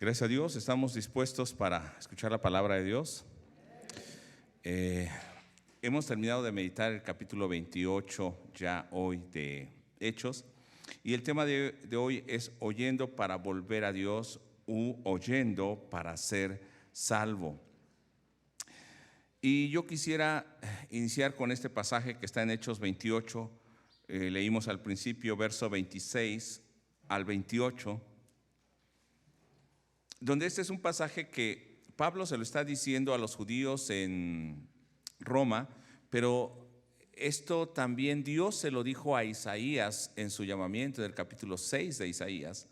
Gracias a Dios, estamos dispuestos para escuchar la palabra de Dios. Hemos terminado de meditar el capítulo 28 ya hoy de Hechos, y el tema de hoy es oyendo para volver a Dios u oyendo para ser salvo. Y yo quisiera iniciar con este pasaje que está en Hechos 28, leímos al principio verso 26 al 28, donde este es un pasaje que Pablo se lo está diciendo a los judíos en Roma, pero esto también Dios se lo dijo a Isaías en su llamamiento del capítulo 6 de Isaías.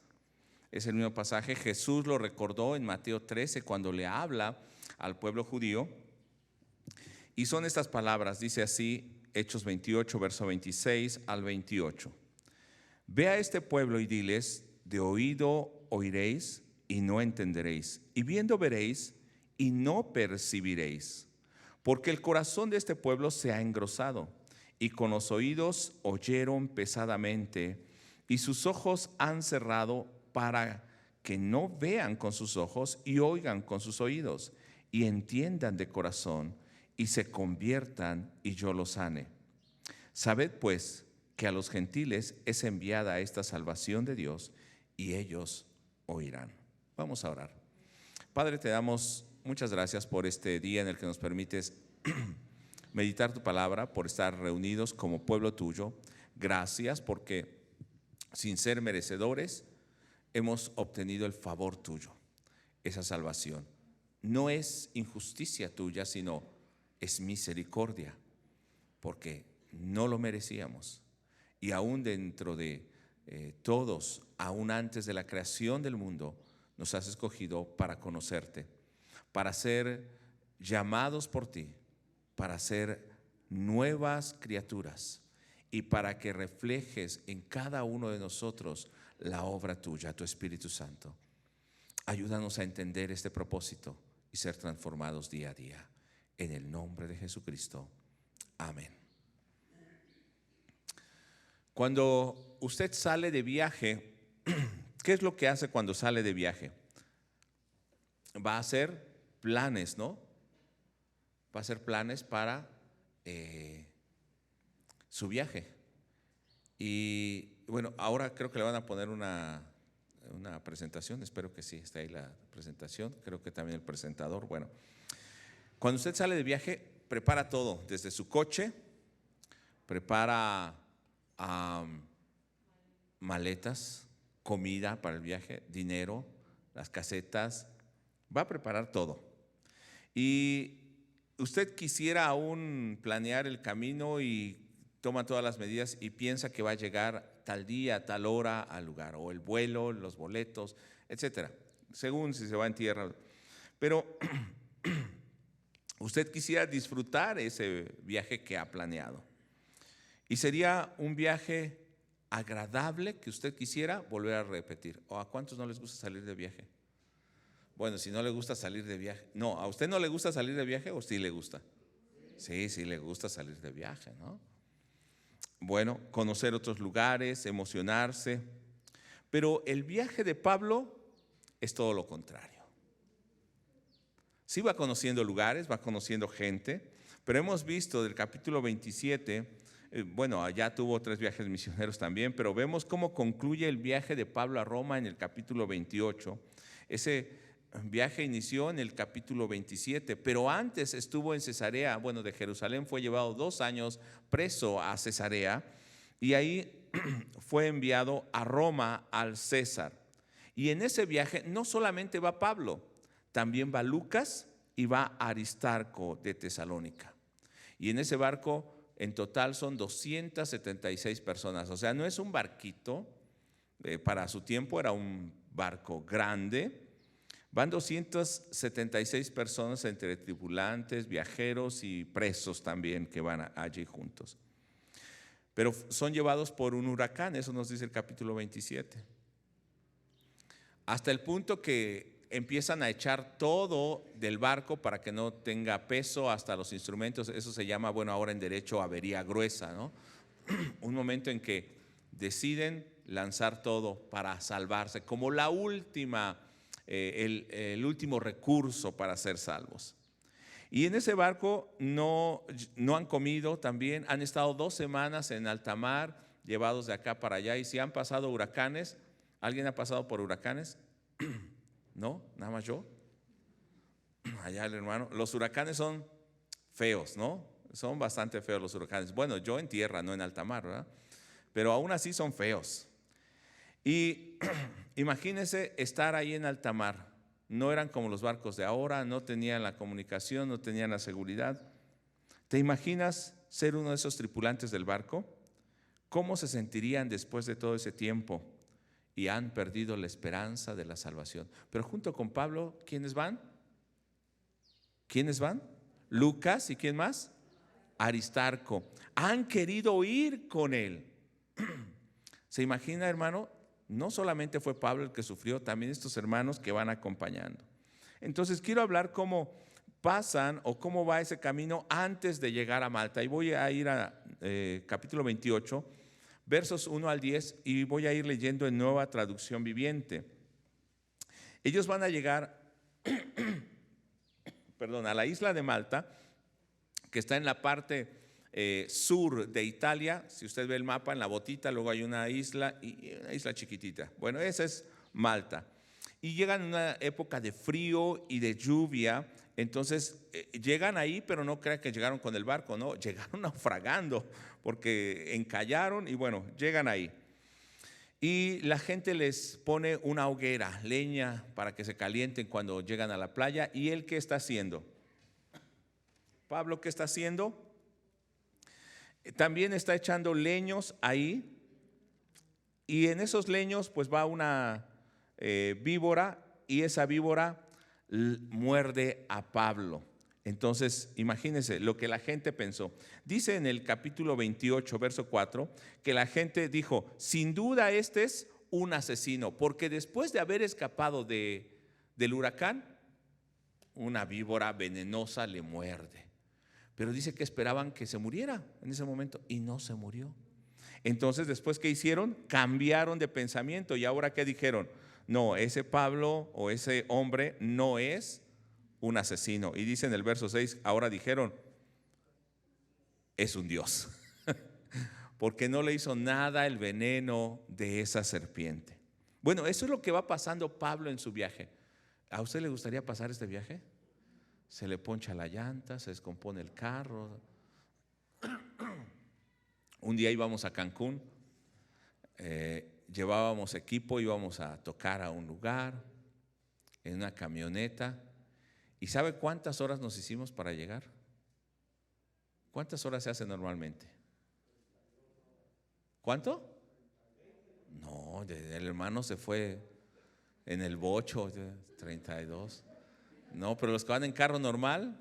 Es el mismo pasaje. Jesús lo recordó en Mateo 13 cuando le habla al pueblo judío. Y son estas palabras, dice así, Hechos 28, verso 26 al 28. Ve a este pueblo y diles, de oído oiréis y no entenderéis, y viendo veréis y no percibiréis, porque el corazón de este pueblo se ha engrosado, y con los oídos oyeron pesadamente, y sus ojos han cerrado para que no vean con sus ojos y oigan con sus oídos, y entiendan de corazón, y se conviertan, y yo los sane. Sabed pues que a los gentiles es enviada esta salvación de Dios, y ellos oirán. Vamos a orar. Padre, te damos muchas gracias por este día en el que nos permites meditar tu palabra, por estar reunidos como pueblo tuyo. Gracias porque sin ser merecedores hemos obtenido el favor tuyo, esa salvación. No es injusticia tuya, sino es misericordia, porque no lo merecíamos. Y aún dentro de todos, aún antes de la creación del mundo, nos has escogido para conocerte, para ser llamados por ti, para ser nuevas criaturas y para que reflejes en cada uno de nosotros la obra tuya, tu Espíritu Santo. Ayúdanos a entender este propósito y ser transformados día a día. En el nombre de Jesucristo. Amén. Cuando usted sale de viaje, ¿qué es lo que hace cuando sale de viaje? Va a hacer planes, ¿no? Va a hacer planes para su viaje. Y bueno, ahora creo que le van a poner una presentación, espero que sí, está ahí la presentación, creo que también el presentador. Bueno, cuando usted sale de viaje, prepara todo, desde su coche, prepara maletas, comida para el viaje, dinero, las casetas, va a preparar todo. Y usted quisiera aún planear el camino y toma todas las medidas y piensa que va a llegar tal día, tal hora al lugar, o el vuelo, los boletos, etcétera, según si se va en tierra. Pero usted quisiera disfrutar ese viaje que ha planeado. Y sería un viaje agradable que usted quisiera volver a repetir. ¿O a cuántos no les gusta salir de viaje? Bueno, si no le gusta salir de viaje. No, ¿a usted no le gusta salir de viaje o sí le gusta? Sí, sí le gusta salir de viaje, ¿no? Bueno, conocer otros lugares, emocionarse. Pero el viaje de Pablo es todo lo contrario. Sí va conociendo lugares, va conociendo gente, pero hemos visto del capítulo 27, bueno, allá tuvo 3 viajes misioneros también, pero vemos cómo concluye el viaje de Pablo a Roma en el capítulo 28. Ese viaje inició en el capítulo 27, pero antes estuvo en Cesarea. Bueno, de Jerusalén fue llevado 2 años preso a Cesarea y ahí fue enviado a Roma al César. Y en ese viaje no solamente va Pablo, también va Lucas y va Aristarco de Tesalónica. Y en ese barco en total son 276 personas. O sea, no es un barquito, para su tiempo era un barco grande. Van 276 personas entre tripulantes, viajeros y presos también que van allí juntos. Pero son llevados por un huracán, eso nos dice el capítulo 27. Hasta el punto que empiezan a echar todo del barco para que no tenga peso, hasta los instrumentos. Eso se llama, bueno, ahora en derecho, avería gruesa, ¿no? Un momento en que deciden lanzar todo para salvarse, como la última el último recurso para ser salvos. Y en ese barco no han comido también, han estado 2 semanas en alta mar, llevados de acá para allá, y si han pasado huracanes, ¿alguien ha pasado por huracanes? ¿No? ¿Nada más yo? Allá el hermano. Los huracanes son feos, ¿no? Son bastante feos los huracanes. Bueno, yo en tierra, no en alta mar, ¿verdad? Pero aún así son feos. Y imagínense estar ahí en alta mar. No eran como los barcos de ahora, no tenían la comunicación, no tenían la seguridad. ¿Te imaginas ser uno de esos tripulantes del barco? ¿Cómo se sentirían después de todo ese tiempo? Y han perdido la esperanza de la salvación. Pero junto con Pablo, ¿quiénes van? ¿Quiénes van? Lucas, ¿y quién más? Aristarco. Han querido ir con él. ¿Se imagina, hermano? No solamente fue Pablo el que sufrió, también estos hermanos que van acompañando. Entonces quiero hablar cómo pasan o cómo va ese camino antes de llegar a Malta. Y voy a ir a capítulo 28, versos 1 al 10, y voy a ir leyendo en Nueva Traducción Viviente. Ellos van a llegar a la isla de Malta, que está en la parte sur de Italia. Si usted ve el mapa, en la botita luego hay una isla, y una isla chiquitita. Bueno, esa es Malta. Y llegan en una época de frío y de lluvia. Entonces llegan ahí, pero no crean que llegaron con el barco, no, llegaron naufragando porque encallaron y bueno, llegan ahí. Y la gente les pone una hoguera, leña, para que se calienten cuando llegan a la playa. ¿Y él qué está haciendo? Pablo, ¿qué está haciendo? También está echando leños ahí, y en esos leños pues va una víbora, y esa víbora muerde a Pablo. Entonces imagínense lo que la gente pensó. Dice en el capítulo 28, verso 4, que la gente dijo: sin duda este es un asesino, porque después de haber escapado del huracán, una víbora venenosa le muerde. Pero dice que esperaban que se muriera en ese momento, y no se murió. Entonces, después, ¿qué hicieron? Cambiaron de pensamiento. ¿Y ahora qué dijeron? No, ese Pablo o ese hombre no es un asesino. Y dice en el verso 6, ahora dijeron: es un Dios. Porque no le hizo nada el veneno de esa serpiente. Bueno, eso es lo que va pasando Pablo en su viaje. ¿A usted le gustaría pasar este viaje? Se le poncha la llanta, se descompone el carro. Un día íbamos a Cancún, llevábamos equipo, íbamos a tocar a un lugar en una camioneta. ¿Y sabe cuántas horas nos hicimos para llegar? ¿Cuántas horas se hace normalmente? ¿Cuánto? No, el hermano se fue en el bocho, 32. No, pero los que van en carro normal,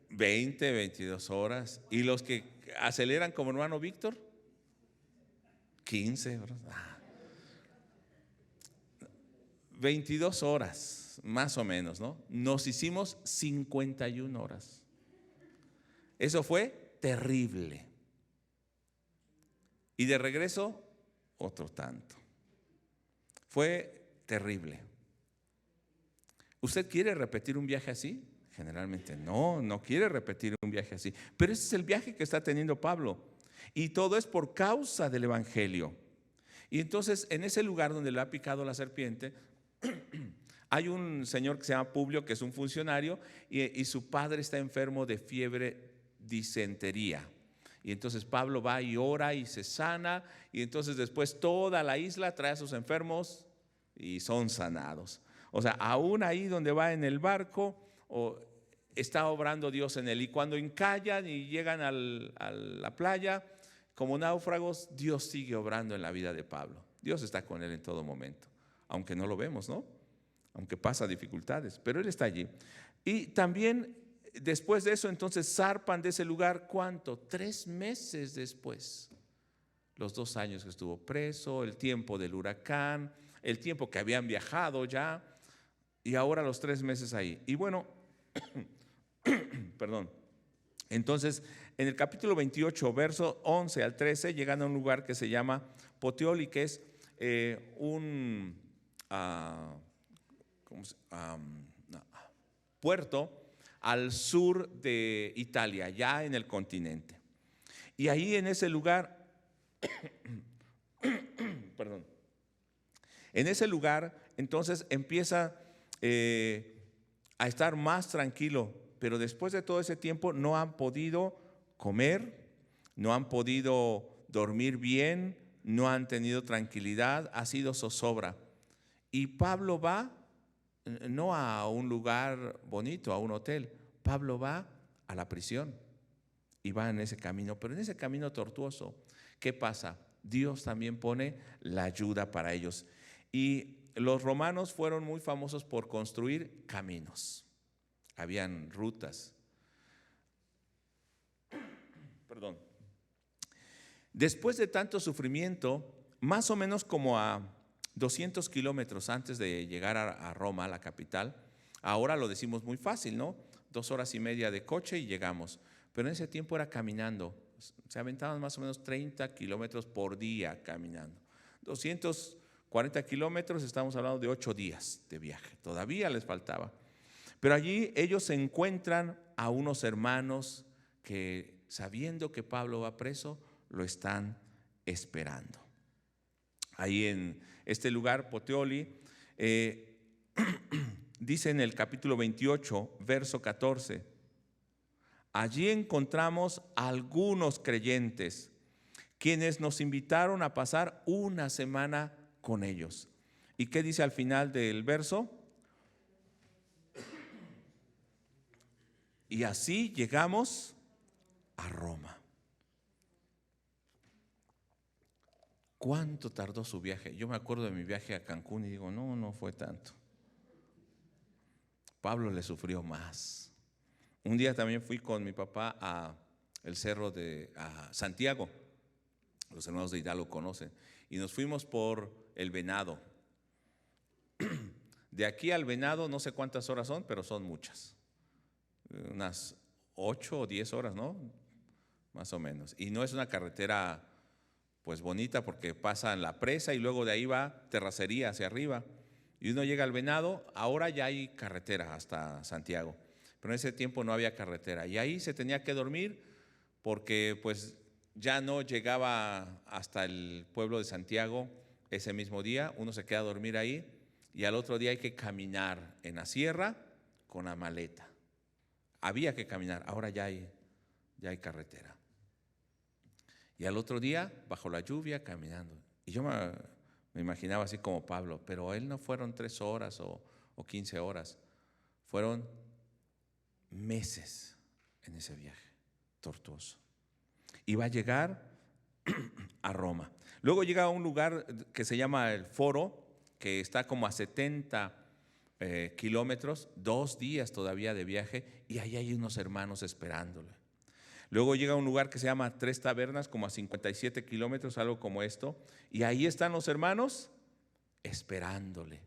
20, 22 horas. Y los que aceleran como hermano Víctor, 15, ¿verdad? 22 horas, más o menos, ¿no? Nos hicimos 51 horas. Eso fue terrible. Y de regreso, otro tanto. Fue terrible. ¿Usted quiere repetir un viaje así? Generalmente no quiere repetir un viaje así. Pero ese es el viaje que está teniendo Pablo. Y todo es por causa del evangelio. Y entonces, en ese lugar donde le ha picado la serpiente, hay un señor que se llama Publio, que es un funcionario, y su padre está enfermo de fiebre disentería. Y entonces Pablo va y ora y se sana, y entonces después toda la isla trae a sus enfermos y son sanados. O sea, aún ahí donde va en el barco, está obrando Dios en él. Y cuando encallan y llegan a la playa como náufragos, Dios sigue obrando en la vida de Pablo. Dios está con él en todo momento, aunque no lo vemos, ¿no? Aunque pasa dificultades, pero él está allí. Y también después de eso, entonces zarpan de ese lugar. ¿Cuánto? 3 meses después. Los 2 años que estuvo preso, el tiempo del huracán, el tiempo que habían viajado ya, y ahora los 3 meses ahí. Y bueno, perdón. Entonces, en el capítulo 28, verso 11 al 13, llegan a un lugar que se llama Puteoli, que es un no, puerto al sur de Italia, ya en el continente. Y ahí en ese lugar, perdón, en ese lugar entonces empieza a estar más tranquilo, pero después de todo ese tiempo no han podido comer, no han podido dormir bien, no han tenido tranquilidad, ha sido zozobra. Y Pablo va no a un lugar bonito, a un hotel, Pablo va a la prisión y va en ese camino, pero en ese camino tortuoso, ¿qué pasa? Dios también pone la ayuda para ellos. Y los romanos fueron muy famosos por construir caminos, habían rutas. Perdón. Después de tanto sufrimiento, más o menos como a 200 kilómetros antes de llegar a Roma, la capital, ahora lo decimos muy fácil, ¿no? 2 horas y media de coche y llegamos. Pero en ese tiempo era caminando. Se aventaban más o menos 30 kilómetros por día caminando. 240 kilómetros, estamos hablando de 8 días de viaje. Todavía les faltaba. Pero allí ellos se encuentran a unos hermanos que, sabiendo que Pablo va preso, lo están esperando. Ahí en este lugar, Puteoli, dice en el capítulo 28, verso 14, allí encontramos algunos creyentes quienes nos invitaron a pasar una semana con ellos. ¿Y qué dice al final del verso? Y así llegamos a Roma. ¿Cuánto tardó su viaje? Yo me acuerdo de mi viaje a Cancún y digo, no fue tanto. Pablo le sufrió más. Un día también fui con mi papá a el cerro de Santiago. Los hermanos de Hidalgo conocen. Y nos fuimos por el Venado. De aquí al Venado no sé cuántas horas son, pero son muchas. Unas 8 o 10 horas, ¿no? Más o menos. Y no es una carretera pues bonita porque pasa en la presa y luego de ahí va terracería hacia arriba. Y uno llega al Venado, ahora ya hay carretera hasta Santiago. Pero en ese tiempo no había carretera. Y ahí se tenía que dormir porque pues ya no llegaba hasta el pueblo de Santiago ese mismo día. Uno se queda a dormir ahí y al otro día hay que caminar en la sierra con la maleta. Había que caminar, ahora ya hay carretera. Y al otro día, bajo la lluvia, caminando. Y yo me imaginaba así como Pablo, pero él no fueron 3 horas o 15 horas, fueron meses en ese viaje tortuoso. Y va a llegar a Roma. Luego llega a un lugar que se llama el Foro, que está como a 70 kilómetros, 2 días todavía de viaje, y ahí hay unos hermanos esperándole. Luego llega a un lugar que se llama 3 Tabernas, como a 57 kilómetros, algo como esto, y ahí están los hermanos esperándole.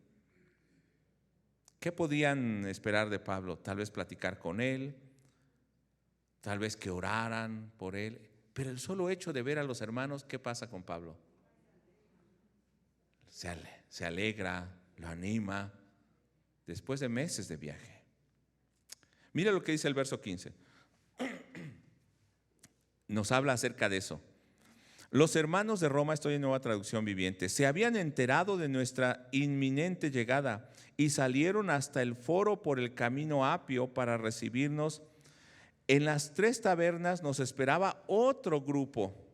¿Qué podían esperar de Pablo? Tal vez platicar con él, tal vez que oraran por él, pero el solo hecho de ver a los hermanos, ¿qué pasa con Pablo? Se alegra, lo anima, después de meses de viaje. Mira lo que dice el verso 15. Nos habla acerca de eso. Los hermanos de Roma, estoy en Nueva Traducción Viviente, se habían enterado de nuestra inminente llegada y salieron hasta el Foro por el camino Apio para recibirnos. En las 3 tabernas nos esperaba otro grupo.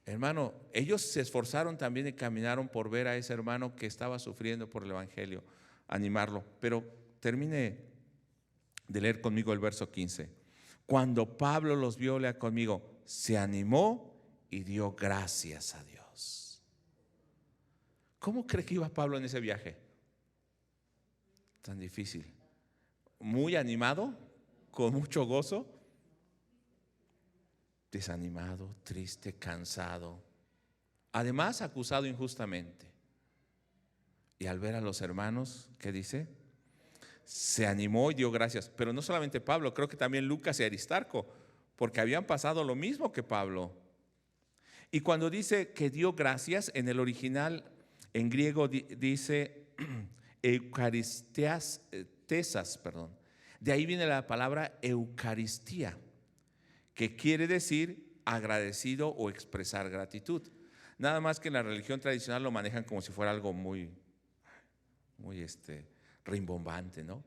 Hermano, ellos se esforzaron también y caminaron por ver a ese hermano que estaba sufriendo por el Evangelio, animarlo. Pero termine de leer conmigo el verso 15. Cuando Pablo los vio, lea conmigo, se animó y dio gracias a Dios. ¿Cómo cree que iba Pablo en ese viaje? Tan difícil. Muy animado, con mucho gozo, desanimado, triste, cansado, además acusado injustamente. Y al ver a los hermanos, ¿qué dice? Se animó y dio gracias. Pero no solamente Pablo, creo que también Lucas y Aristarco, porque habían pasado lo mismo que Pablo. Y cuando dice que dio gracias, en el original En griego dice Eucaristias, tesas, perdón. De ahí viene la palabra Eucaristía, que quiere decir agradecido o expresar gratitud. Nada más que en la religión tradicional lo manejan como si fuera algo muy rimbombante, ¿no?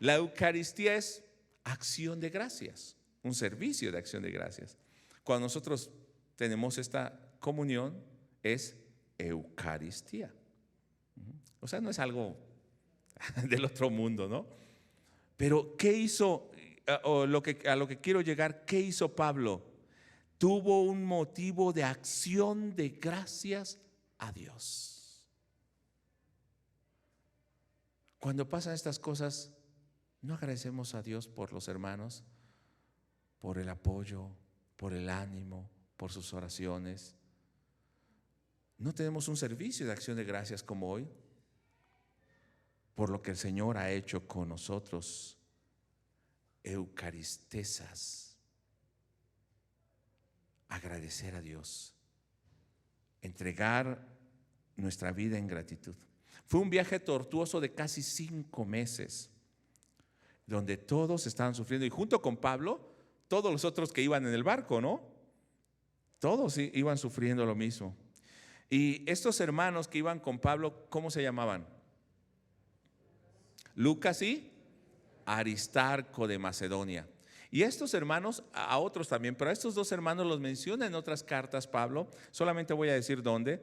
La Eucaristía es acción de gracias, un servicio de acción de gracias. Cuando nosotros tenemos esta comunión es Eucaristía. O sea, no es algo del otro mundo, ¿no? Pero ¿qué hizo? A lo que quiero llegar, ¿qué hizo Pablo? Tuvo un motivo de acción de gracias a Dios. Cuando pasan estas cosas, ¿no agradecemos a Dios por los hermanos? Por el apoyo, por el ánimo, por sus oraciones. ¿No tenemos un servicio de acción de gracias como hoy? Por lo que el Señor ha hecho con nosotros. Eucaristesas. Agradecer a Dios. Entregar nuestra vida en gratitud. Fue un viaje tortuoso de casi 5 meses, donde todos estaban sufriendo, y junto con Pablo, todos los otros que iban en el barco, ¿no? Todos iban sufriendo lo mismo. Y estos hermanos que iban con Pablo, ¿cómo se llamaban? Lucas y Aristarco de Macedonia. Y estos hermanos, a otros también, pero a estos 2 hermanos los menciona en otras cartas Pablo. Solamente voy a decir dónde.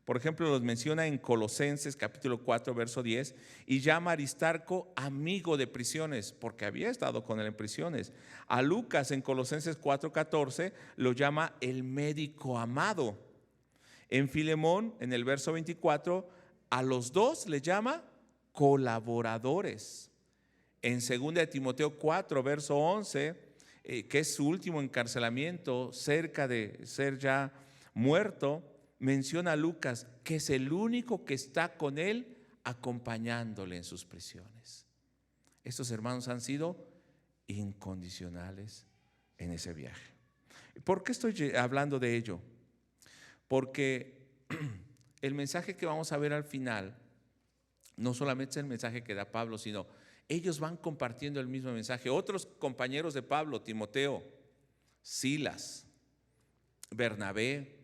Por ejemplo, los menciona en Colosenses capítulo 4 verso 10, y llama a Aristarco amigo de prisiones, porque había estado con él en prisiones. A Lucas en Colosenses 4:14 lo llama el médico amado. En Filemón, en el verso 24, a los 2 le llama colaboradores. En 2 de Timoteo 4 verso 11, que es su último encarcelamiento, cerca de ser ya muerto, menciona a Lucas, que es el único que está con él acompañándole en sus prisiones. Estos hermanos han sido incondicionales en ese viaje. ¿Por qué estoy hablando de ello? Porque el mensaje que vamos a ver al final no solamente es el mensaje que da Pablo, sino ellos van compartiendo el mismo mensaje. Otros compañeros de Pablo, Timoteo, Silas, Bernabé,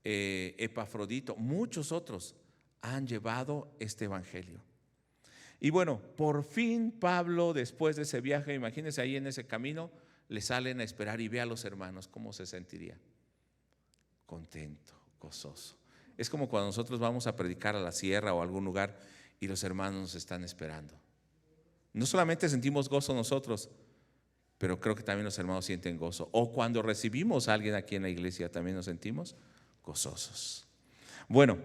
Epafrodito, muchos otros han llevado este evangelio. Y bueno, por fin Pablo, después de ese viaje, imagínense ahí en ese camino, le salen a esperar y ve a los hermanos, ¿cómo se sentiría? Contento, gozoso. Es como cuando nosotros vamos a predicar a la sierra o a algún lugar y los hermanos nos están esperando. No solamente sentimos gozo nosotros, pero creo que también los hermanos sienten gozo. O cuando recibimos a alguien aquí en la iglesia, también nos sentimos gozosos. Bueno,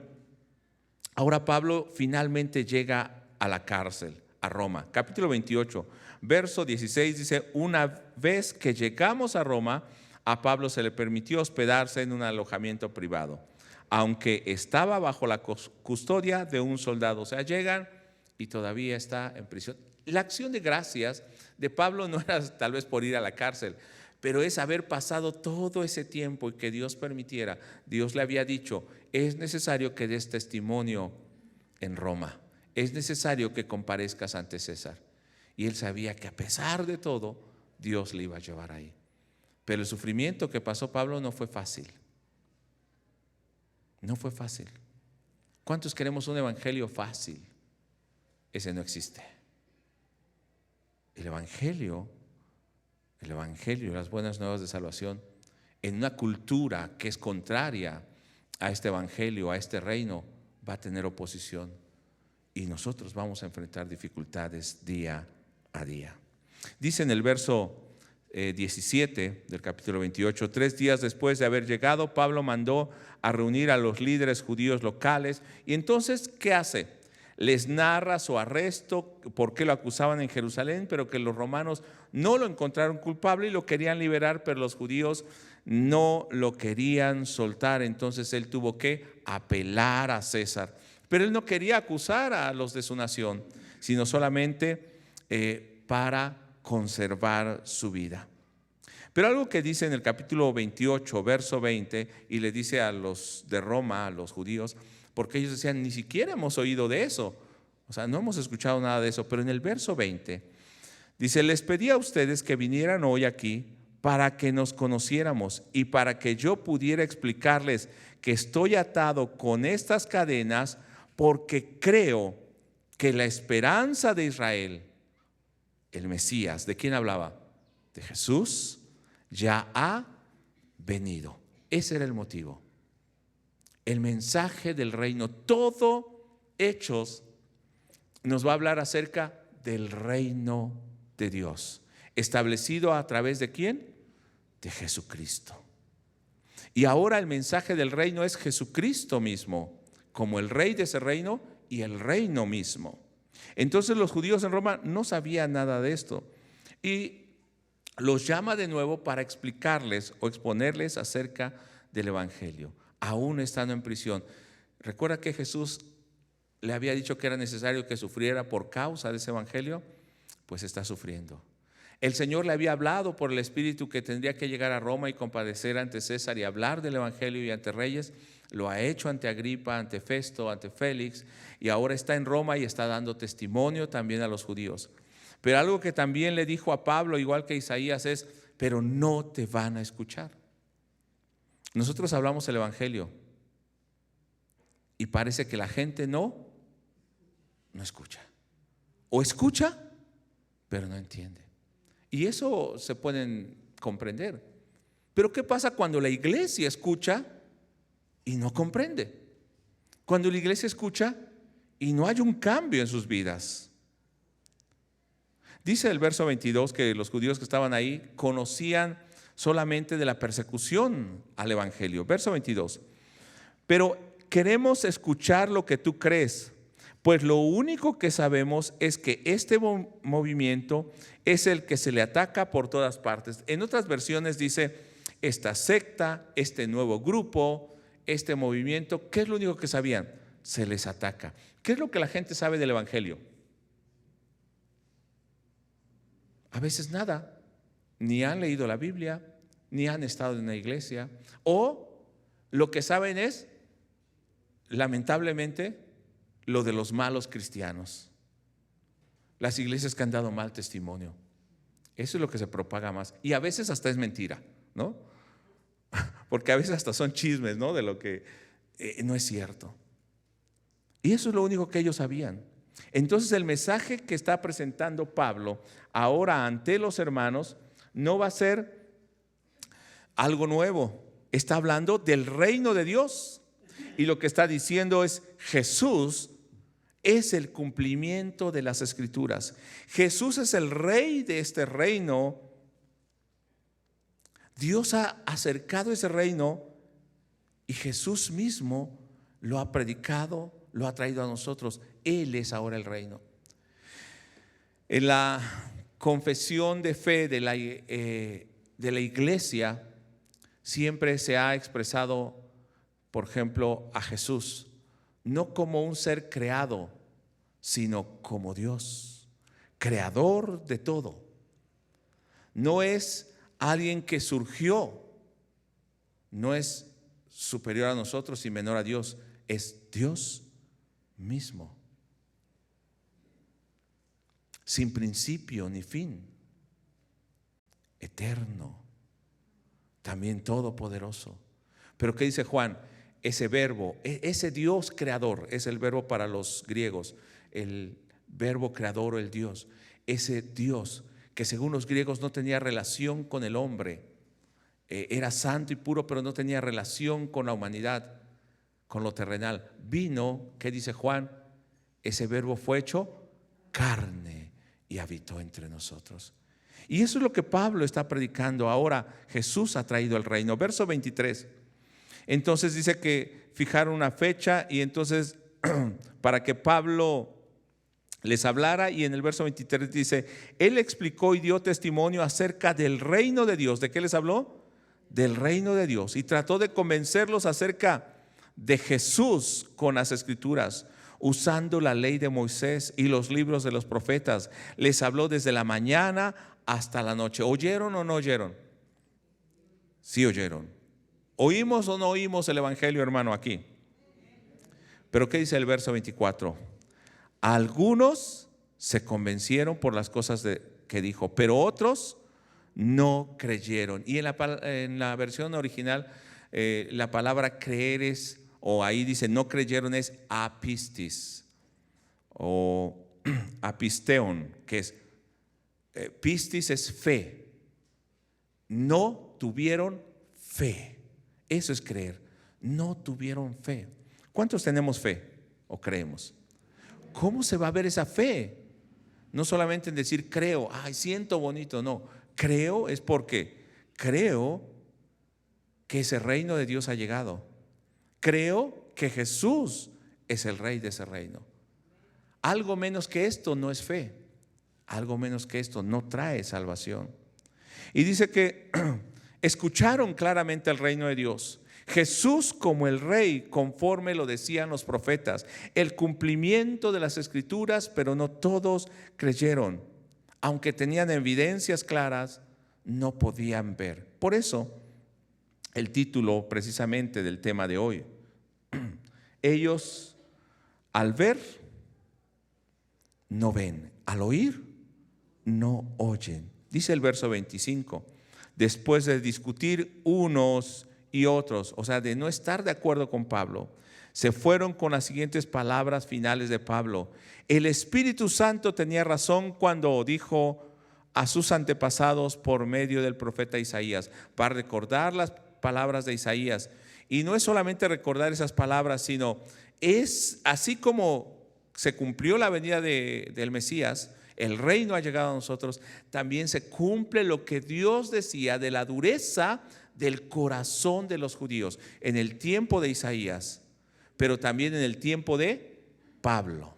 ahora Pablo finalmente llega a la cárcel, a Roma. Capítulo 28, verso 16 dice: una vez que llegamos a Roma, a Pablo se le permitió hospedarse en un alojamiento privado, aunque estaba bajo la custodia de un soldado. O sea, llegan y todavía está en prisión. La acción de gracias de Pablo no era tal vez por ir a la cárcel, pero es haber pasado todo ese tiempo y que Dios permitiera. Dios le había dicho: es necesario que des testimonio en Roma, es necesario que comparezcas ante César. Y él sabía que a pesar de todo, Dios le iba a llevar ahí. Pero el sufrimiento que pasó Pablo no fue fácil. No fue fácil. ¿Cuántos queremos un evangelio fácil? Ese no existe. El evangelio, las buenas nuevas de salvación, en una cultura que es contraria a este evangelio, a este reino, va a tener oposición. Y nosotros vamos a enfrentar dificultades día a día. Dice en el verso 17 del capítulo 28: 3 días después de haber llegado, Pablo mandó a reunir a los líderes judíos locales. Y entonces, ¿qué hace? Les narra su arresto, por qué lo acusaban en Jerusalén, pero que los romanos no lo encontraron culpable y lo querían liberar, pero los judíos no lo querían soltar. Entonces él tuvo que apelar a César. Pero él no quería acusar a los de su nación, sino solamente para conservar su vida. Pero algo que dice en el capítulo 28, verso 20, y le dice a los de Roma, a los judíos, porque ellos decían, ni siquiera hemos oído de eso, o sea, no hemos escuchado nada de eso. Pero en el verso 20 dice, les pedí a ustedes que vinieran hoy aquí para que nos conociéramos y para que yo pudiera explicarles que estoy atado con estas cadenas porque creo que la esperanza de Israel, el Mesías, ¿de quién hablaba? De Jesús, ya ha venido. Ese era el motivo. El mensaje del reino. Todo Hechos nos va a hablar acerca del reino de Dios, establecido a través de ¿quién? De Jesucristo. Y ahora el mensaje del reino es Jesucristo mismo, como el rey de ese reino y el reino mismo. Entonces los judíos en Roma no sabían nada de esto y los llama de nuevo para explicarles o exponerles acerca del evangelio, aún estando en prisión. Recuerda que Jesús le había dicho que era necesario que sufriera por causa de ese evangelio. Pues está sufriendo. El Señor le había hablado por el Espíritu que tendría que llegar a Roma y compadecer ante César y hablar del evangelio y ante reyes. Lo ha hecho ante Agripa, ante Festo, ante Félix, y ahora está en Roma y está dando testimonio también a los judíos. Pero algo que también le dijo a Pablo, igual que Isaías, es: pero no te van a escuchar. Nosotros hablamos el evangelio y parece que la gente no escucha. O escucha, pero no entiende. Y eso se pueden comprender. Pero ¿qué pasa cuando la iglesia escucha y no comprende? Cuando la iglesia escucha y no hay un cambio en sus vidas. Dice el verso 22 que los judíos que estaban ahí conocían solamente de la persecución al evangelio. Verso 22. Pero queremos escuchar lo que tú crees, pues lo único que sabemos es que este movimiento es el que se le ataca por todas partes. En otras versiones dice: esta secta, este nuevo grupo, este movimiento. ¿Qué es lo único que sabían? Se les ataca. ¿Qué es lo que la gente sabe del evangelio? A veces nada. Ni han leído la Biblia, ni han estado en una iglesia. O lo que saben es, lamentablemente, lo de los malos cristianos, las iglesias que han dado mal testimonio. Eso es lo que se propaga más. Y a veces hasta es mentira, ¿no? Porque a veces hasta son chismes, ¿no? De lo que no es cierto. Y eso es lo único que ellos sabían. Entonces el mensaje que está presentando Pablo ahora ante los hermanos no va a ser algo nuevo. Está hablando del reino de Dios. Y lo que está diciendo es: Jesús es el cumplimiento de las Escrituras. Jesús es el rey de este reino. Dios ha acercado ese reino y Jesús mismo lo ha predicado, lo ha traído a nosotros. Él es ahora el reino. En la confesión de fe de la iglesia siempre se ha expresado, por ejemplo, a Jesús no como un ser creado, sino como Dios, creador de todo. No es alguien que surgió, no es superior a nosotros y menor a Dios, es Dios mismo, sin principio ni fin, eterno, también todopoderoso. Pero ¿qué dice Juan? Ese verbo, ese Dios creador, es el verbo para los griegos, el verbo creador o el Dios. Ese Dios que según los griegos no tenía relación con el hombre, era santo y puro, pero no tenía relación con la humanidad, con lo terrenal. Vino, ¿qué dice Juan? Ese verbo fue hecho carne y habitó entre nosotros. Y eso es lo que Pablo está predicando. Ahora Jesús ha traído el reino. Verso 23. Entonces dice que fijaron una fecha y entonces para que Pablo les hablara, y en el verso 23 dice: él explicó y dio testimonio acerca del reino de Dios. ¿De qué les habló? Del reino de Dios, y trató de convencerlos acerca de Jesús con las Escrituras, usando la ley de Moisés y los libros de los profetas. Les habló desde la mañana hasta la noche. ¿Oyeron o no oyeron? Sí oyeron. ¿Oímos o no oímos el evangelio, hermano, aquí? Pero ¿qué dice el verso 24? Algunos se convencieron por las cosas que dijo, pero otros no creyeron. Y en la versión original, la palabra creer es, o ahí dice no creyeron, es apistis o apisteon, que es, pistis es fe. No tuvieron fe. Eso es creer. No tuvieron fe. ¿Cuántos tenemos fe o creemos? ¿Cómo se va a ver esa fe? No solamente en decir creo, ay, siento bonito, no. Creo es porque creo que ese reino de Dios ha llegado. Creo que Jesús es el rey de ese reino. Algo menos que esto no es fe. Algo menos que esto no trae salvación. Y dice que escucharon claramente el reino de Dios. Jesús como el rey, conforme lo decían los profetas, el cumplimiento de las escrituras, pero no todos creyeron. Aunque tenían evidencias claras, no podían ver. Por eso, el título precisamente del tema de hoy. Ellos al ver, no ven. Al oír, no oyen. Dice el verso 25, después de discutir unos y otros, o sea, de no estar de acuerdo con Pablo, se fueron con las siguientes palabras finales de Pablo. El Espíritu Santo tenía razón cuando dijo a sus antepasados por medio del profeta Isaías, para recordar las palabras de Isaías. Y no es solamente recordar esas palabras, sino es así como se cumplió la venida del Mesías, el reino ha llegado a nosotros, también se cumple lo que Dios decía de la dureza del corazón de los judíos en el tiempo de Isaías, pero también en el tiempo de Pablo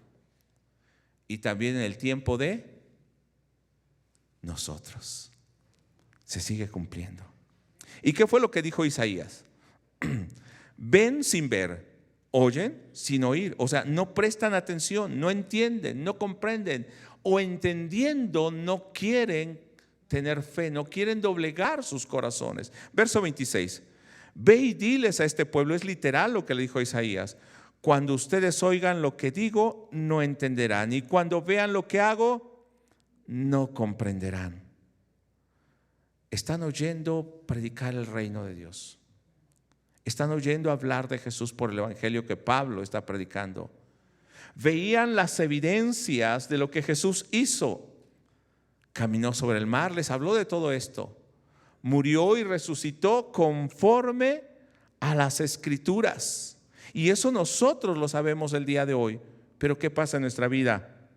y también en el tiempo de nosotros. Se sigue cumpliendo. ¿Y qué fue lo que dijo Isaías? Ven sin ver, oyen sin oír. O sea, no prestan atención, no entienden, no comprenden, o entendiendo no quieren tener fe, no quieren doblegar sus corazones. Verso 26. Ve y diles a este pueblo, es literal lo que le dijo Isaías, cuando ustedes oigan lo que digo, no entenderán, y cuando vean lo que hago, no comprenderán. Están oyendo predicar el reino de Dios. Están oyendo hablar de Jesús por el evangelio que Pablo está predicando. Veían las evidencias de lo que Jesús hizo. Caminó sobre el mar, les habló de todo esto. Murió y resucitó conforme a las Escrituras. Y eso nosotros lo sabemos el día de hoy. Pero ¿qué pasa en nuestra vida?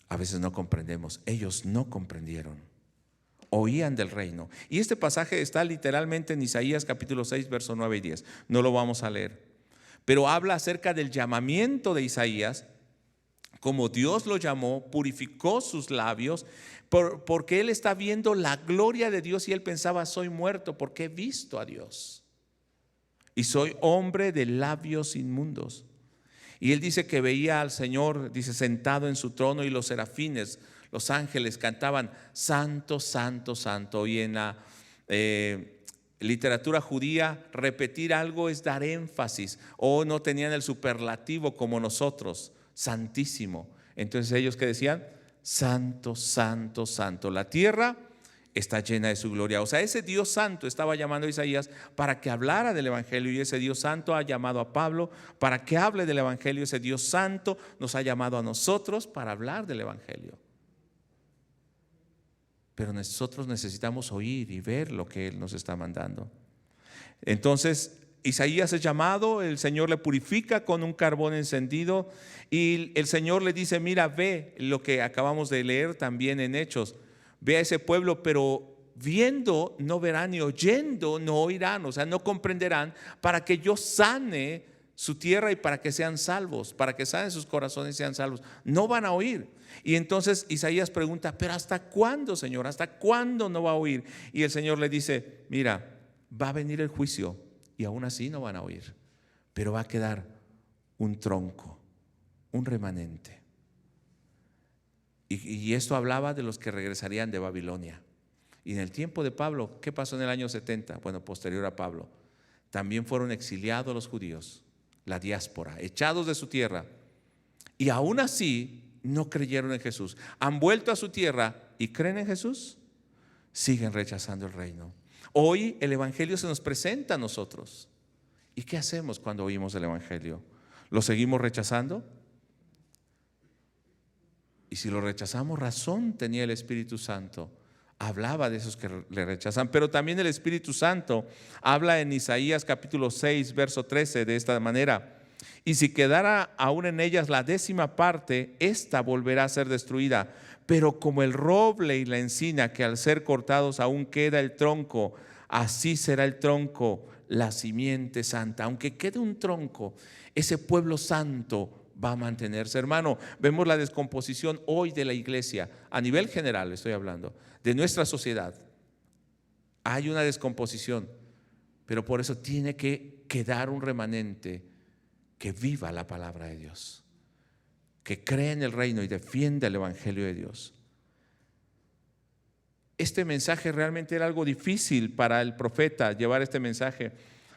A veces no comprendemos. Ellos no comprendieron. Oían del reino. Y este pasaje está literalmente en Isaías capítulo 6, verso 9 y 10. No lo vamos a leer. Pero habla acerca del llamamiento de Isaías, como Dios lo llamó, purificó sus labios, porque él está viendo la gloria de Dios y él pensaba, soy muerto porque he visto a Dios. Y soy hombre de labios inmundos. Y él dice que veía al Señor, dice, sentado en su trono, y los serafines, los ángeles cantaban santo, santo, santo. Y en la literatura judía, repetir algo es dar énfasis, o no tenían el superlativo como nosotros, santísimo. Entonces ellos que decían, santo, santo, santo, la tierra está llena de su gloria. O sea, ese Dios santo estaba llamando a Isaías para que hablara del evangelio, y ese Dios santo ha llamado a Pablo para que hable del evangelio. Ese Dios santo nos ha llamado a nosotros para hablar del evangelio. Pero nosotros necesitamos oír y ver lo que Él nos está mandando. Entonces Isaías es llamado, el Señor le purifica con un carbón encendido, y el Señor le dice, mira, ve lo que acabamos de leer también en Hechos, ve a ese pueblo, pero viendo no verán, y oyendo no oirán, o sea, no comprenderán, para que yo sane su tierra y para que sean salvos, para que sanen sus corazones y sean salvos. No van a oír. Y entonces Isaías pregunta, pero ¿hasta cuándo, Señor? ¿Hasta cuándo no va a oír? Y el Señor le dice, mira, va a venir el juicio y aún así no van a oír, pero va a quedar un tronco, un remanente. Y esto hablaba de los que regresarían de Babilonia. Y en el tiempo de Pablo, ¿qué pasó en el año 70? Bueno, posterior a Pablo, también fueron exiliados los judíos, la diáspora, echados de su tierra. Y aún así no creyeron en Jesús. Han vuelto a su tierra y creen en Jesús. Siguen rechazando el reino. Hoy el evangelio se nos presenta a nosotros. ¿Y qué hacemos cuando oímos el evangelio? ¿Lo seguimos rechazando? Y si lo rechazamos, razón tenía el Espíritu Santo. Hablaba de esos que le rechazan. Pero también el Espíritu Santo habla en Isaías capítulo 6, verso 13 de esta manera: y si quedara aún en ellas la 10ª parte, esta volverá a ser destruida. Pero como el roble y la encina, que al ser cortados aún queda el tronco, así será el tronco, la simiente santa. Aunque quede un tronco, ese pueblo santo va a mantenerse. Hermano, vemos la descomposición hoy de la iglesia, a nivel general estoy hablando, de nuestra sociedad. Hay una descomposición, pero por eso tiene que quedar un remanente que viva la palabra de Dios, que cree en el reino y defiende el evangelio de Dios. Este mensaje realmente era algo difícil para el profeta, llevar este mensaje.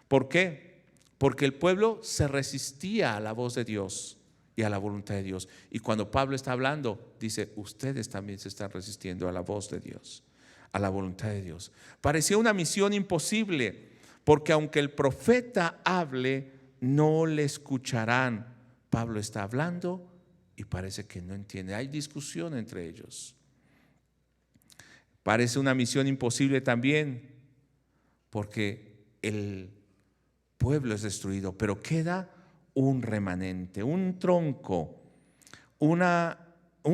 ¿Por qué? Porque el pueblo se resistía a la voz de Dios y a la voluntad de Dios. Y cuando Pablo está hablando, dice: ustedes también se están resistiendo a la voz de Dios, a la voluntad de Dios. Parecía una misión imposible, porque aunque el profeta hable, no le escucharán. Pablo está hablando y parece que no entiende. Hay discusión entre ellos. Parece una misión imposible también, porque el pueblo es destruido, pero queda un remanente, un tronco, un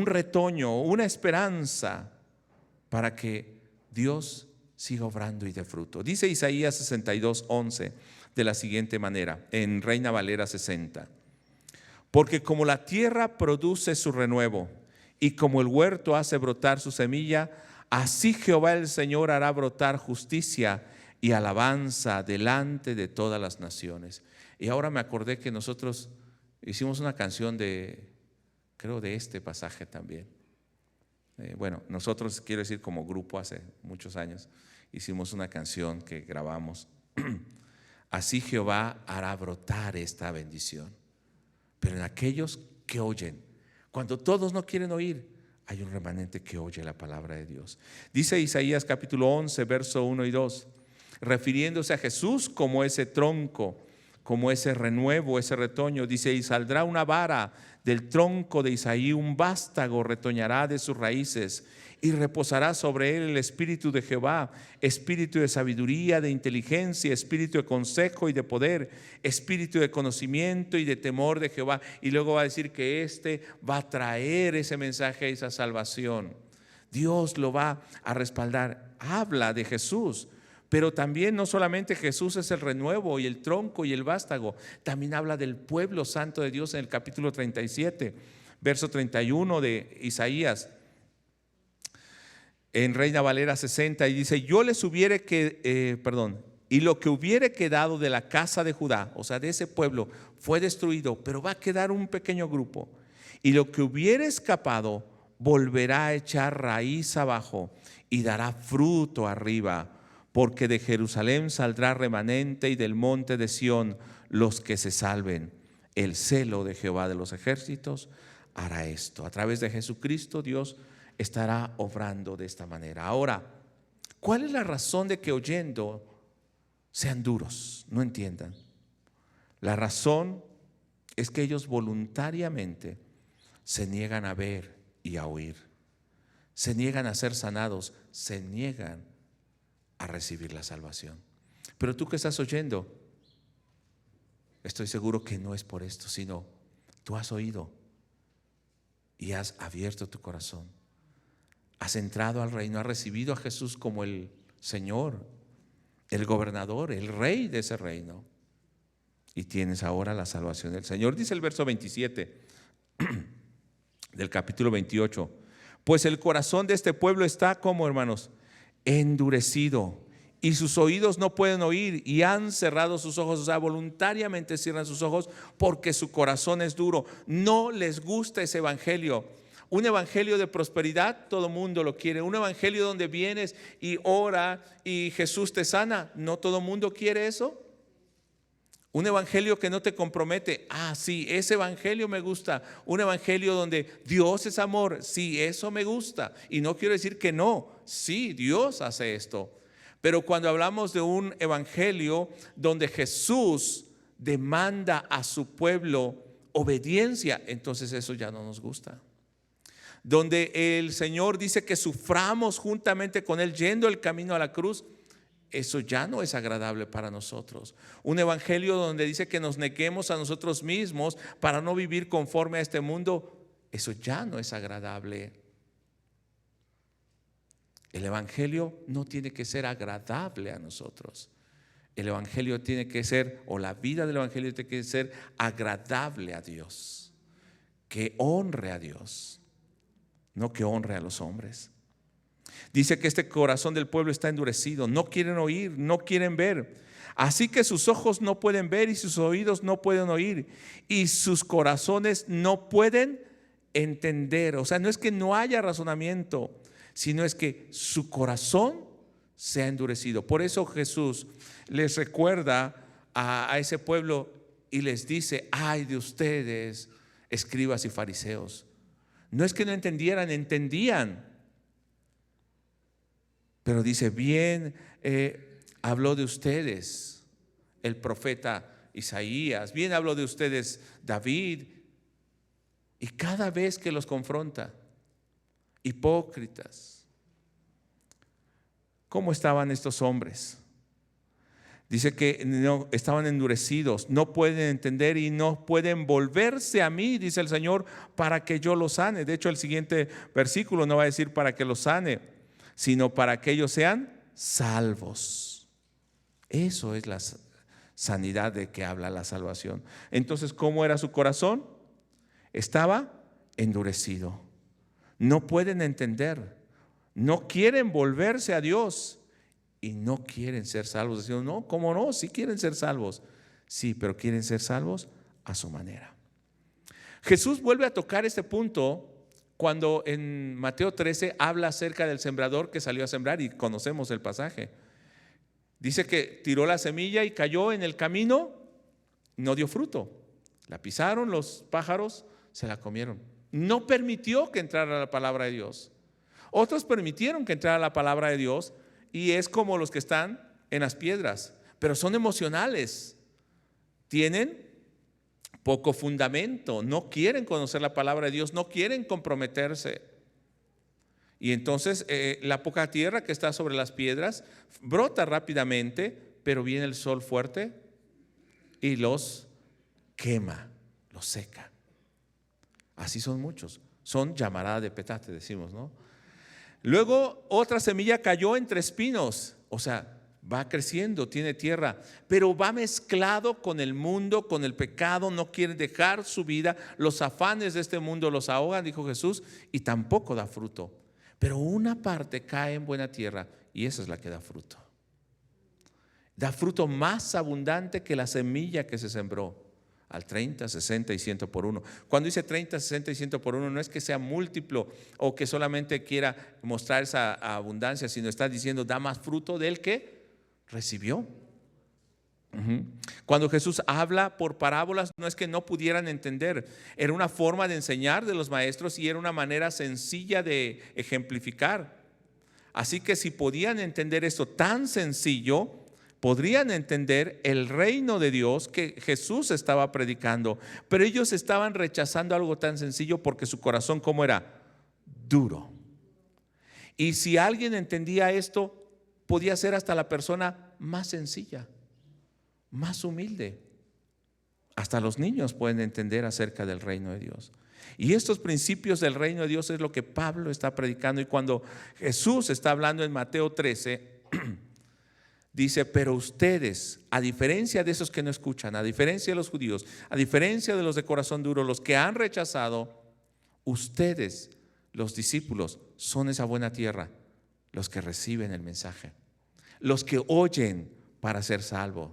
retoño, una esperanza para que Dios siga obrando y dé fruto. Dice Isaías 62:11 de la siguiente manera, en Reina Valera 60: porque como la tierra produce su renuevo y como el huerto hace brotar su semilla, así Jehová el Señor hará brotar justicia y alabanza delante de todas las naciones. Y ahora me acordé que nosotros hicimos una canción creo de este pasaje también. Bueno, nosotros, quiero decir, como grupo hace muchos años hicimos una canción que grabamos. Así Jehová hará brotar esta bendición. Pero en aquellos que oyen, cuando todos no quieren oír, hay un remanente que oye la palabra de Dios. Dice Isaías capítulo 11, verso 1 y 2, refiriéndose a Jesús como ese tronco, como ese renuevo, ese retoño. Dice: y saldrá una vara del tronco de Isaí, un vástago retoñará de sus raíces, y reposará sobre él el espíritu de Jehová, espíritu de sabiduría, de inteligencia, espíritu de consejo y de poder, espíritu de conocimiento y de temor de Jehová. Y luego va a decir que este va a traer ese mensaje, esa salvación. Dios lo va a respaldar. Habla de Jesús, pero también no solamente Jesús es el renuevo y el tronco y el vástago, también habla del pueblo santo de Dios en el capítulo 37, verso 31 de Isaías, en Reina Valera 60, y dice: yo les hubiere y lo que hubiere quedado de la casa de Judá, o sea, de ese pueblo, fue destruido, pero va a quedar un pequeño grupo, y lo que hubiere escapado volverá a echar raíz abajo y dará fruto arriba, porque de Jerusalén saldrá remanente y del monte de Sión los que se salven. El celo de Jehová de los ejércitos hará esto. A través de Jesucristo Dios estará obrando de esta manera. Ahora, ¿cuál es la razón de que oyendo sean duros, no entiendan? La razón es que ellos voluntariamente se niegan a ver y a oír, se niegan a ser sanados, se niegan a recibir la salvación. Pero tú que estás oyendo, estoy seguro que no es por esto, sino tú has oído y has abierto tu corazón, has entrado al reino, has recibido a Jesús como el Señor, el gobernador, el rey de ese reino, y tienes ahora la salvación del Señor. Dice el verso 27 del capítulo 28: pues el corazón de este pueblo está, como hermanos, endurecido, y sus oídos no pueden oír, y han cerrado sus ojos. O sea, voluntariamente cierran sus ojos porque su corazón es duro, no les gusta ese evangelio. Un evangelio de prosperidad, todo mundo lo quiere. Un evangelio donde vienes y ora y Jesús te sana, ¿no todo mundo quiere eso? Un evangelio que no te compromete, sí, ese evangelio me gusta. Un evangelio donde Dios es amor, sí, eso me gusta. Y no quiero decir que no, sí, Dios hace esto. Pero cuando hablamos de un evangelio donde Jesús demanda a su pueblo obediencia, entonces eso ya no nos gusta. Donde el Señor dice que suframos juntamente con Él yendo el camino a la cruz, eso ya no es agradable para nosotros. Un evangelio donde dice que nos neguemos a nosotros mismos para no vivir conforme a este mundo, eso ya no es agradable. El evangelio no tiene que ser agradable a nosotros. El evangelio tiene que ser, o la vida del evangelio tiene que ser agradable a Dios, que honre a Dios, no que honre a los hombres. Dice que este corazón del pueblo está endurecido, no quieren oír, no quieren ver. Así que sus ojos no pueden ver y sus oídos no pueden oír y sus corazones no pueden entender. O sea, no es que no haya razonamiento, sino es que su corazón se ha endurecido. Por eso Jesús les recuerda a ese pueblo y les dice: ay de ustedes, escribas y fariseos. No es que no entendieran, entendían. Pero dice: bien habló de ustedes el profeta Isaías, bien habló de ustedes David. Y cada vez que los confronta, hipócritas. ¿Cómo estaban estos hombres? Dice que no, estaban endurecidos, no pueden entender y no pueden volverse a mí, dice el Señor, para que yo los sane. De hecho, el siguiente versículo no va a decir para que los sane, sino para que ellos sean salvos. Eso es la sanidad de que habla la salvación. Entonces, ¿cómo era su corazón? Estaba endurecido. No pueden entender, no quieren volverse a Dios y no quieren ser salvos. Diciendo: no, ¿cómo no? Sí quieren ser salvos. Sí, pero quieren ser salvos a su manera. Jesús vuelve a tocar este punto cuando en Mateo 13 habla acerca del sembrador que salió a sembrar, y conocemos el pasaje. Dice que tiró la semilla y cayó en el camino, no dio fruto. La pisaron los pájaros, se la comieron. No permitió que entrara la palabra de Dios. Otros permitieron que entrara la palabra de Dios, y es como los que están en las piedras, pero son emocionales, tienen poco fundamento, no quieren conocer la palabra de Dios, no quieren comprometerse. Y entonces la poca tierra que está sobre las piedras brota rápidamente, pero viene el sol fuerte y los quema, los seca. Así son muchos, son llamarada de petate, decimos, ¿no? Luego otra semilla cayó entre espinos, o sea, va creciendo, tiene tierra, pero va mezclado con el mundo, con el pecado, no quiere dejar su vida, los afanes de este mundo los ahogan, dijo Jesús, y tampoco da fruto. Pero una parte cae en buena tierra y esa es la que da fruto. Da fruto más abundante que la semilla que se sembró, al 30, 60 y 100 por uno. Cuando dice 30, 60 y 100 por uno, no es que sea múltiplo o que solamente quiera mostrar esa abundancia, sino está diciendo: da más fruto del que recibió. Cuando Jesús habla por parábolas, no es que no pudieran entender, era una forma de enseñar de los maestros y era una manera sencilla de ejemplificar. Así que si podían entender esto tan sencillo, podrían entender el reino de Dios que Jesús estaba predicando. Pero ellos estaban rechazando algo tan sencillo porque su corazón, ¿cómo era? Duro. Y si alguien entendía esto, podía ser hasta la persona más sencilla, más humilde. Hasta los niños pueden entender acerca del reino de Dios. Y estos principios del reino de Dios es lo que Pablo está predicando. Y cuando Jesús está hablando en Mateo 13, dice: pero ustedes, a diferencia de esos que no escuchan, a diferencia de los judíos, a diferencia de los de corazón duro, los que han rechazado, ustedes, los discípulos, son esa buena tierra, los que reciben el mensaje, los que oyen para ser salvos.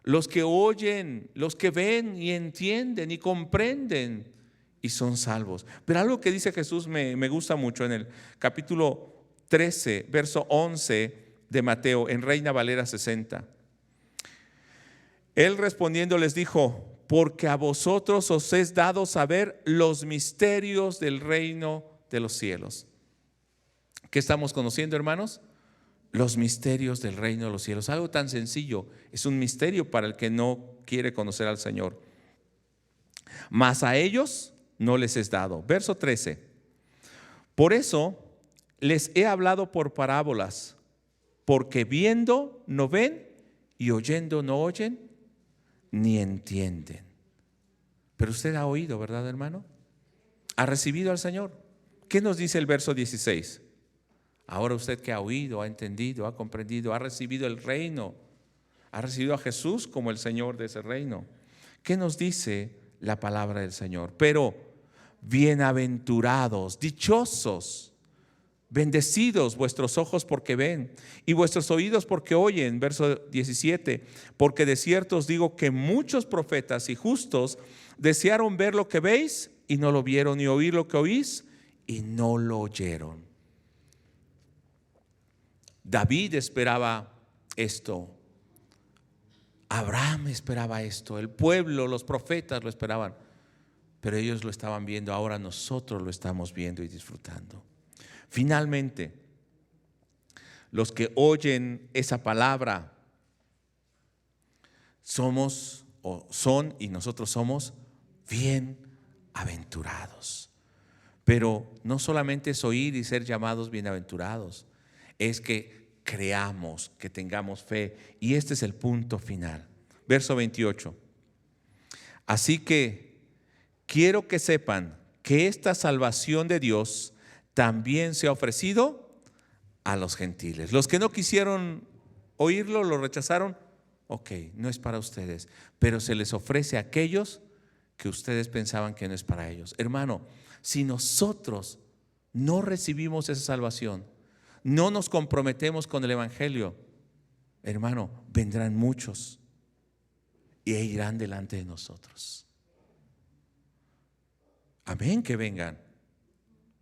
Los que oyen, los que ven y entienden y comprenden y son salvos. Pero algo que dice Jesús me gusta mucho en el capítulo 13, verso 11 de Mateo, en Reina Valera 60. Él respondiendo les dijo: porque a vosotros os es dado saber los misterios del reino de los cielos. ¿Qué estamos conociendo, hermanos? Los misterios del reino de los cielos. Algo tan sencillo, es un misterio para el que no quiere conocer al Señor. Mas a ellos no les es dado. Verso 13. Por eso les he hablado por parábolas, porque viendo no ven y oyendo no oyen ni entienden. Pero usted ha oído, ¿verdad, hermano? ¿Ha recibido al Señor? ¿Qué nos dice el verso 16? Ahora usted que ha oído, ha entendido, ha comprendido, ha recibido el reino, ha recibido a Jesús como el Señor de ese reino. ¿Qué nos dice la palabra del Señor? Pero bienaventurados, dichosos, bendecidos vuestros ojos porque ven y vuestros oídos porque oyen. Verso 17. Porque de cierto os digo que muchos profetas y justos desearon ver lo que veis y no lo vieron, y oír lo que oís y no lo oyeron. David esperaba esto, Abraham esperaba esto, el pueblo, los profetas lo esperaban, pero ellos lo estaban viendo. Ahora nosotros lo estamos viendo y disfrutando. Finalmente, los que oyen esa palabra somos o son, y nosotros somos bienaventurados. Pero no solamente es oír y ser llamados bienaventurados, es que creamos, que tengamos fe. Y este es el punto final. Verso 28. Así que quiero que sepan que esta salvación de Dios también se ha ofrecido a los gentiles. Los que no quisieron oírlo, lo rechazaron. Ok, no es para ustedes, pero se les ofrece a aquellos que ustedes pensaban que no es para ellos. Hermano, si nosotros no recibimos esa salvación, no nos comprometemos con el evangelio, hermano, vendrán muchos y irán delante de nosotros. Amén, que vengan.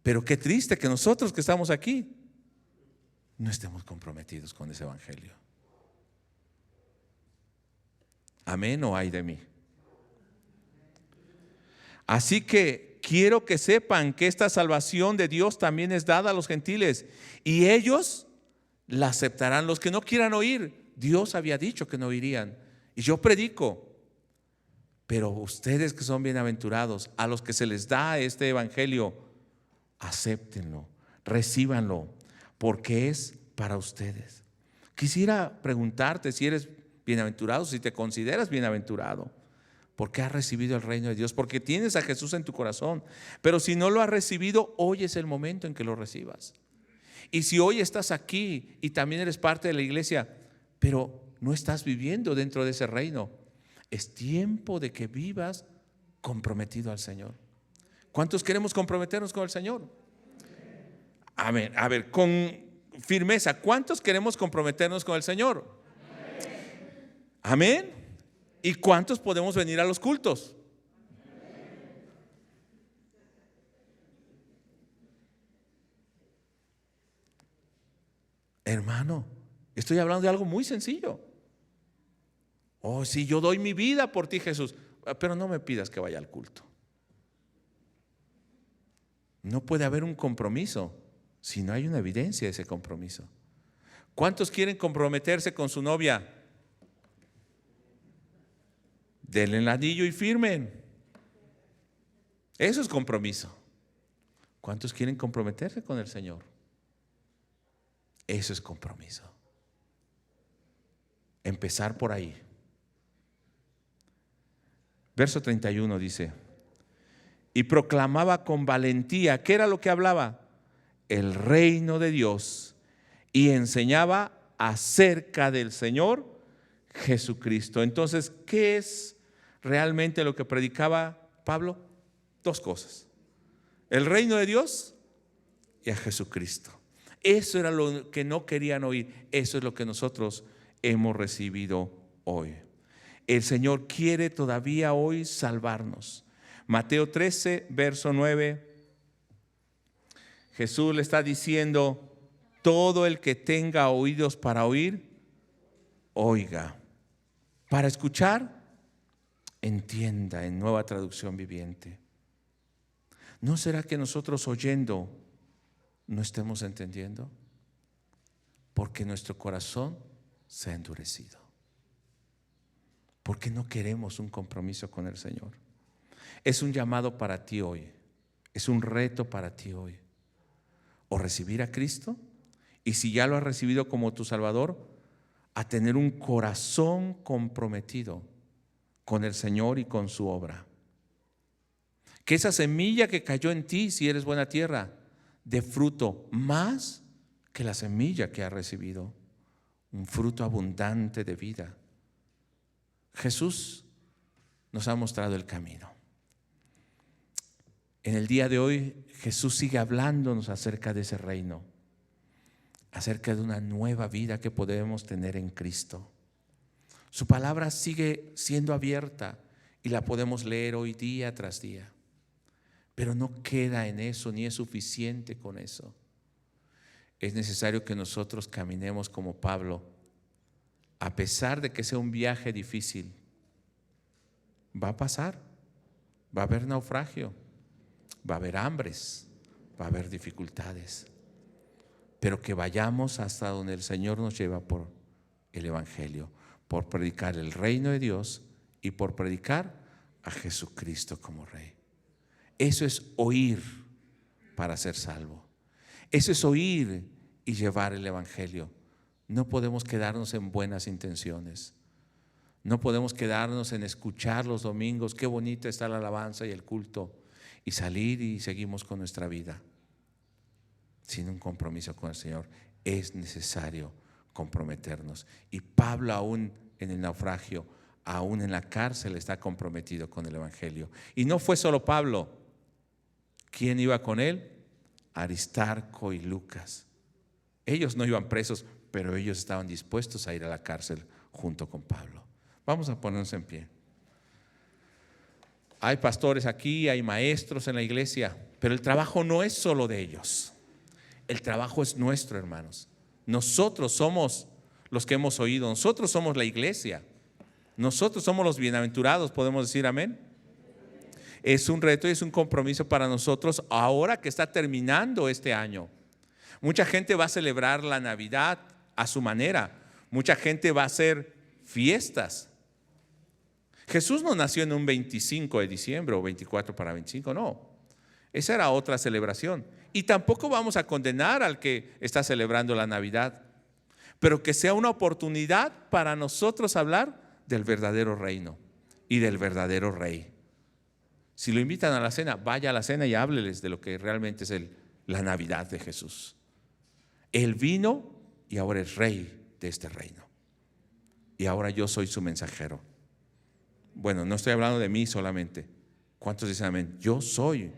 Pero qué triste que nosotros que estamos aquí no estemos comprometidos con ese evangelio. Amén, o ay de mí. Así que quiero que sepan que esta salvación de Dios también es dada a los gentiles, y ellos la aceptarán. Los que no quieran oír, Dios había dicho que no oirían, y yo predico. Pero ustedes que son bienaventurados, a los que se les da este evangelio, acéptenlo, recíbanlo, porque es para ustedes. Quisiera preguntarte si eres bienaventurado, si te consideras bienaventurado, porque has recibido el reino de Dios, porque tienes a Jesús en tu corazón. Pero si no lo has recibido, hoy es el momento en que lo recibas. Y si hoy estás aquí y también eres parte de la iglesia, pero no estás viviendo dentro de ese reino, es tiempo de que vivas comprometido al Señor. ¿Cuántos queremos comprometernos con el Señor? Amén. A ver, con firmeza, ¿cuántos queremos comprometernos con el Señor? Amén. ¿Y cuántos podemos venir a los cultos? Hermano, estoy hablando de algo muy sencillo. Oh, si yo doy mi vida por ti, Jesús, pero no me pidas que vaya al culto. No puede haber un compromiso si no hay una evidencia de ese compromiso. ¿Cuántos quieren comprometerse con su novia? Denle el anillo y firmen. Eso es compromiso. ¿Cuántos quieren comprometerse con el Señor? Eso es compromiso. Empezar por ahí. Verso 31 dice: y proclamaba con valentía. ¿Qué era lo que hablaba? El reino de Dios, y enseñaba acerca del Señor Jesucristo. Entonces, ¿qué es realmente lo que predicaba Pablo? Dos cosas: el reino de Dios y a Jesucristo. Eso era lo que no querían oír. Eso es lo que nosotros hemos recibido hoy. El Señor quiere todavía hoy salvarnos, Mateo 13, verso 9. Jesús le está diciendo: todo el que tenga oídos para oír, oiga. Para escuchar, entienda, en Nueva Traducción Viviente. ¿No será que nosotros oyendo no estemos entendiendo? Porque nuestro corazón se ha endurecido. Porque no queremos un compromiso con el Señor. Es un llamado para ti hoy. Es un reto para ti hoy. O recibir a Cristo, y si ya lo has recibido como tu Salvador, a tener un corazón comprometido con el Señor y con su obra. Que esa semilla que cayó en ti, si eres buena tierra, dé fruto más que la semilla que has recibido. Un fruto abundante de vida. Jesús nos ha mostrado el camino. En el día de hoy, Jesús sigue hablándonos acerca de ese reino, acerca de una nueva vida que podemos tener en Cristo. Su palabra sigue siendo abierta y la podemos leer hoy día tras día. Pero no queda en eso, ni es suficiente con eso. Es necesario que nosotros caminemos como Pablo, a pesar de que sea un viaje difícil. Va a pasar, va a haber naufragio, va a haber hambres, va a haber dificultades, pero que vayamos hasta donde el Señor nos lleva por el Evangelio, por predicar el reino de Dios y por predicar a Jesucristo como Rey. Eso es oír para ser salvo. Eso es oír y llevar el Evangelio. No podemos quedarnos en buenas intenciones. No podemos quedarnos en escuchar los domingos, qué bonita está la alabanza y el culto, y salir y seguimos con nuestra vida sin un compromiso con el Señor. Es necesario comprometernos. Y Pablo, aún en el naufragio, aún en la cárcel, está comprometido con el Evangelio. Y no fue solo Pablo. ¿Quién iba con él? Aristarco y Lucas. Ellos no iban presos, pero ellos estaban dispuestos a ir a la cárcel junto con Pablo. Vamos a ponernos en pie. Hay pastores aquí, hay maestros en la iglesia, pero el trabajo no es solo de ellos. El trabajo es nuestro, hermanos. Nosotros somos los que hemos oído, nosotros somos la iglesia, nosotros somos los bienaventurados, podemos decir amén. Es un reto y es un compromiso para nosotros ahora que está terminando este año. Mucha gente va a celebrar la Navidad a su manera, mucha gente va a hacer fiestas. Jesús no nació en un 25 de diciembre o 24 para 25, no. Esa era otra celebración. Y tampoco vamos a condenar al que está celebrando la Navidad, pero que sea una oportunidad para nosotros hablar del verdadero reino y del verdadero Rey. Si lo invitan a la cena, vaya a la cena y hábleles de lo que realmente es la Navidad de Jesús. Él vino y ahora es Rey de este reino. Y ahora yo soy su mensajero. Bueno, no estoy hablando de mí solamente. ¿Cuántos dicen amén? Yo soy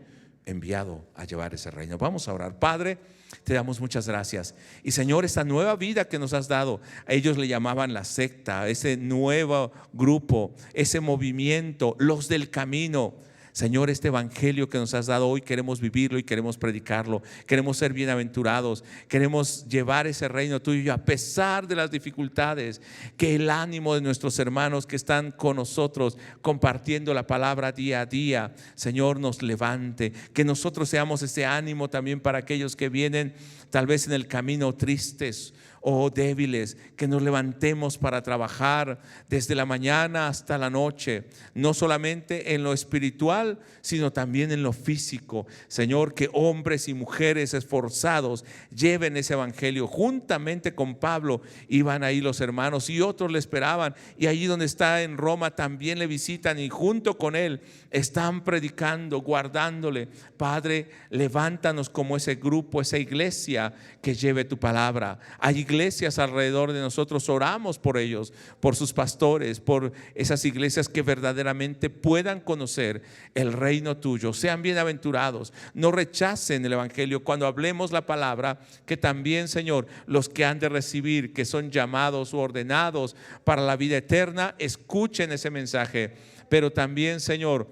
enviado a llevar ese reino. Vamos a orar. Padre, te damos muchas gracias. Y Señor, esta nueva vida que nos has dado, a ellos le llamaban la secta, ese nuevo grupo, ese movimiento, los del camino. Señor, este evangelio que nos has dado hoy queremos vivirlo y queremos predicarlo. Queremos ser bienaventurados. Queremos llevar ese reino tuyo a pesar de las dificultades. Que el ánimo de nuestros hermanos que están con nosotros compartiendo la palabra día a día, Señor, nos levante. Que nosotros seamos ese ánimo también para aquellos que vienen tal vez en el camino tristes o débiles, que nos levantemos para trabajar desde la mañana hasta la noche, no solamente en lo espiritual, sino también en lo físico. Señor, que hombres y mujeres esforzados lleven ese evangelio. Juntamente con Pablo iban ahí los hermanos y otros le esperaban, y allí donde está en Roma también le visitan y junto con él están predicando, guardándole. Padre, levántanos como ese grupo, esa iglesia que lleve tu palabra. Hay iglesias alrededor de nosotros, oramos por ellos, por sus pastores, por esas iglesias que verdaderamente puedan conocer el reino tuyo. Sean bienaventurados, no rechacen el evangelio cuando hablemos la palabra. Que también, Señor, los que han de recibir, que son llamados o ordenados para la vida eterna, escuchen ese mensaje. Pero también, Señor,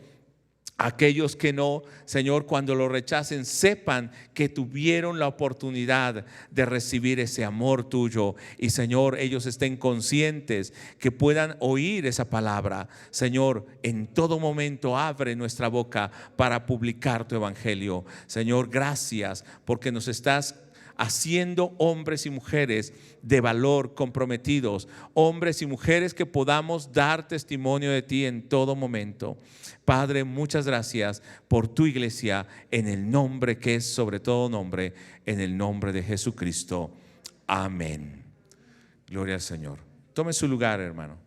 Aquellos que no, Señor, cuando lo rechacen, sepan que tuvieron la oportunidad de recibir ese amor tuyo. Y Señor, ellos estén conscientes que puedan oír esa palabra. Señor, en todo momento abre nuestra boca para publicar tu evangelio. Señor, gracias porque nos estás haciendo hombres y mujeres de valor, comprometidos, hombres y mujeres que podamos dar testimonio de ti en todo momento. Padre, muchas gracias por tu iglesia, en el nombre que es sobre todo nombre, en el nombre de Jesucristo. Amén. Gloria al Señor. Tome su lugar, hermano.